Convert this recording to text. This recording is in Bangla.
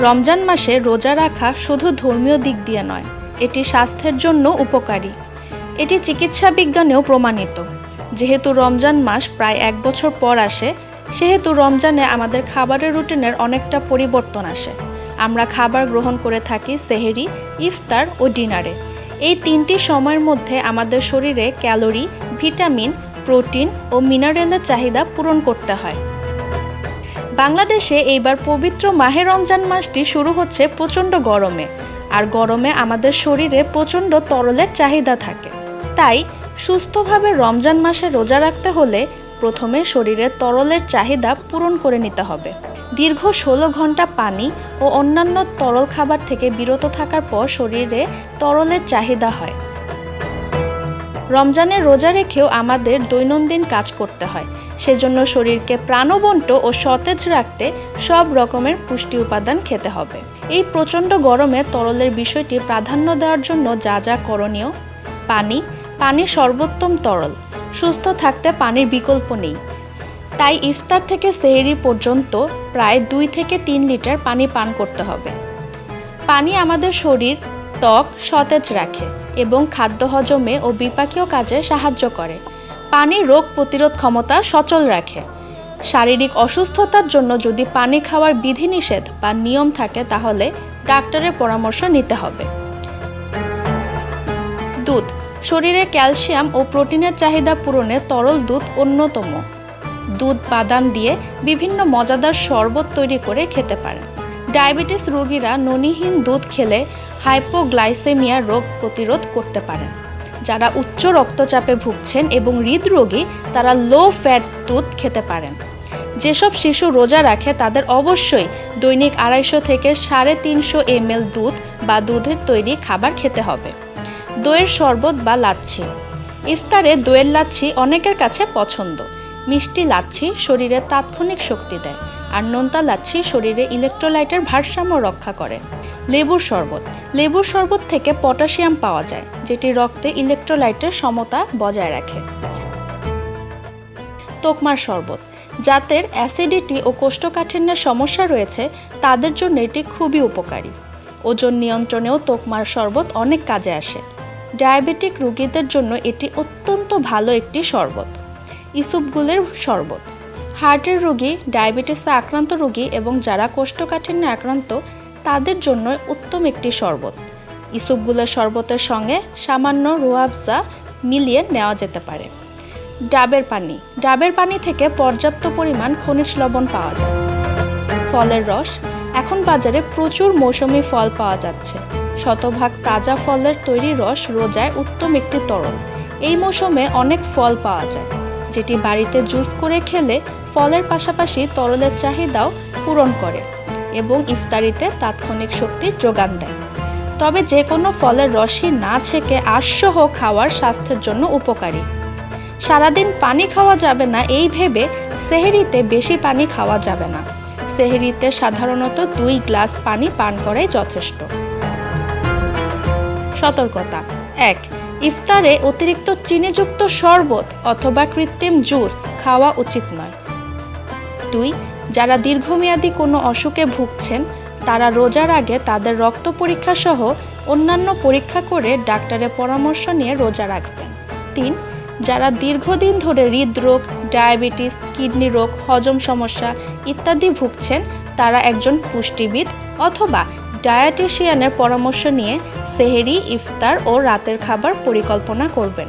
রমজান মাসে রোজা রাখা শুধু ধর্মীয় দিক দিয়ে নয়, এটি স্বাস্থ্যের জন্য উপকারী। এটি চিকিৎসা বিজ্ঞানেও প্রমাণিত। যেহেতু রমজান মাস প্রায় 1 বছর পর আসে, সেহেতু রমজানে আমাদের খাবারের রুটিনের অনেকটা পরিবর্তন আসে। আমরা খাবার গ্রহণ করে থাকি সেহরি, ইফতার ও ডিনারে। এই 3টি সময়ের মধ্যে আমাদের শরীরে ক্যালোরি, ভিটামিন, প্রোটিন ও মিনারেলের চাহিদা পূরণ করতে হয়। বাংলাদেশে এইবার পবিত্র মাহে রমজান মাসটি শুরু হচ্ছে প্রচণ্ড গরমে, আর গরমে আমাদের শরীরে প্রচণ্ড তরলের চাহিদা থাকে। তাই সুস্থভাবে রমজান মাসে রোজা রাখতে হলে প্রথমে শরীরের তরলের চাহিদা পূরণ করে নিতে হবে। দীর্ঘ 16 ঘন্টা পানি ও অন্যান্য তরল খাবার থেকে বিরত থাকার পর শরীরে তরলের চাহিদা হয়। রমজানে রোজা রেখেও আমাদের দৈনন্দিন কাজ করতে হয়, সেজন্য শরীরকে প্রাণবন্ত ও সতেজ রাখতে সব রকমের পুষ্টি উপাদান খেতে হবে। এই প্রচণ্ড গরমে তরলের বিষয়টি প্রাধান্য দেওয়ার জন্য যা যা করণীয়: পানি সর্বোত্তম তরল। সুস্থ থাকতে পানির বিকল্প নেই। তাই ইফতার থেকে সেহরি পর্যন্ত প্রায় 2 থেকে 3 লিটার পানি পান করতে হবে। পানি আমাদের শরীর, ত্বক সতেজ রাখে এবং খাদ্য হজমে ও বিপাকীয় কাজে সাহায্য করে। পানি রোগ প্রতিরোধ ক্ষমতা সচল রাখে। শারীরিক অসুস্থতার জন্য যদি পানি খাওয়ার বিধিনিষেধ বা নিয়ম থাকে, তাহলে ডাক্তারের পরামর্শ নিতে হবে। দুধ। শরীরে ক্যালসিয়াম ও প্রোটিনের চাহিদা পূরণে তরল দুধ অন্যতম। দুধ, বাদাম দিয়ে বিভিন্ন মজাদার শরবত তৈরি করে খেতে পারেন। ডায়াবেটিস রোগীরা ননিহীন দুধ খেলে হাইপোগ্লাইসেমিয়া রোগ প্রতিরোধ করতে পারেন। যারা উচ্চ রক্তচাপে ভুগছেন এবং হৃদরোগী, তারা লো ফ্যাট দুধ খেতে পারেন। যেসব শিশু রোজা রাখে তাদের অবশ্যই দৈনিক 250 থেকে 350 ml দুধ বা দুধের তৈরি খাবার খেতে হবে। দইয়ের শরবত বা লাচ্ছি। ইফতারে দইয়ের লাচ্ছি অনেকের কাছে পছন্দ। মিষ্টি লাচ্ছি শরীরে তাৎক্ষণিক শক্তি দেয়, আর নোনতা লাচ্ছি শরীরে ইলেকট্রোলাইটের ভারসাম্য রক্ষা করে। লেবুর শরবত থেকে পটাশিয়াম পাওয়া যায়, যেটি রক্তে ইলেকট্রোলাইটের সমতা বজায় রাখে। তোকমার শরবত। যাদের অ্যাসিডিটি ও কোষ্ঠকাঠিন্যের সমস্যা রয়েছে, তাদের জন্য এটি খুবই উপকারী। ওজন নিয়ন্ত্রণেও তোকমার শরবত অনেক কাজে আসে। ডায়াবেটিক রোগীদের জন্য এটি অত্যন্ত ভালো একটি শরবত। ইসবগুলের শরবত। হার্টের রোগী, ডায়াবেটিসে আক্রান্ত রোগী এবং যারা কোষ্ঠকাঠিন্যে আক্রান্ত, তাদের জন্য উত্তম একটি শরবত। ইসবগুলের শরবতের সঙ্গে সামান্য রুয়াবজা মিলিয়ে নেওয়া যেতে পারে। ডাবের পানি থেকে পর্যাপ্ত পরিমাণ খনিজ লবণ পাওয়া যায়। ফলের রস। এখন বাজারে প্রচুর মৌসুমী ফল পাওয়া যাচ্ছে। শতভাগ তাজা ফলের তৈরি রস রোজায় উত্তম একটি তরল। এই মৌসুমে অনেক ফল পাওয়া যায়, যেটি বাড়িতে জুস করে খেলে ফলের পাশাপাশি তরলের চাহিদাও পূরণ করে এবং ইফতারিতে তাৎক্ষণিক শক্তির যোগান দেয়। তবে যে কোনো ফলের রসই না ছেঁকে আঁশসহ খাওয়ার স্বাস্থ্যের জন্য উপকারী। সারাদিন পানি খাওয়া যাবে না এই ভেবে সেহরিতে বেশি পানি খাওয়া যাবে না। সেহরিতে সাধারণত 2 গ্লাস পানি পান করাই যথেষ্ট। সতর্কতা: 1. ইফতারে অতিরিক্ত চিনিযুক্ত শরবত অথবা কৃত্রিম জুস খাওয়া উচিত নয়। 2. যারা দীর্ঘমেয়াদী কোনো অসুখে ভুগছেন, তারা রোজার আগে তাদের রক্ত পরীক্ষা সহ অন্যান্য পরীক্ষা করে ডাক্তারের পরামর্শ নিয়ে রোজা রাখবেন। 3. যারা দীর্ঘদিন ধরে হৃদরোগ, ডায়াবেটিস, কিডনি রোগ, হজম সমস্যা ইত্যাদি ভুগছেন, তারা একজন পুষ্টিবিদ অথবা ডায়েটিশিয়ানের পরামর্শ নিয়ে সেহরি, ইফতার ও রাতের খাবার পরিকল্পনা করবেন।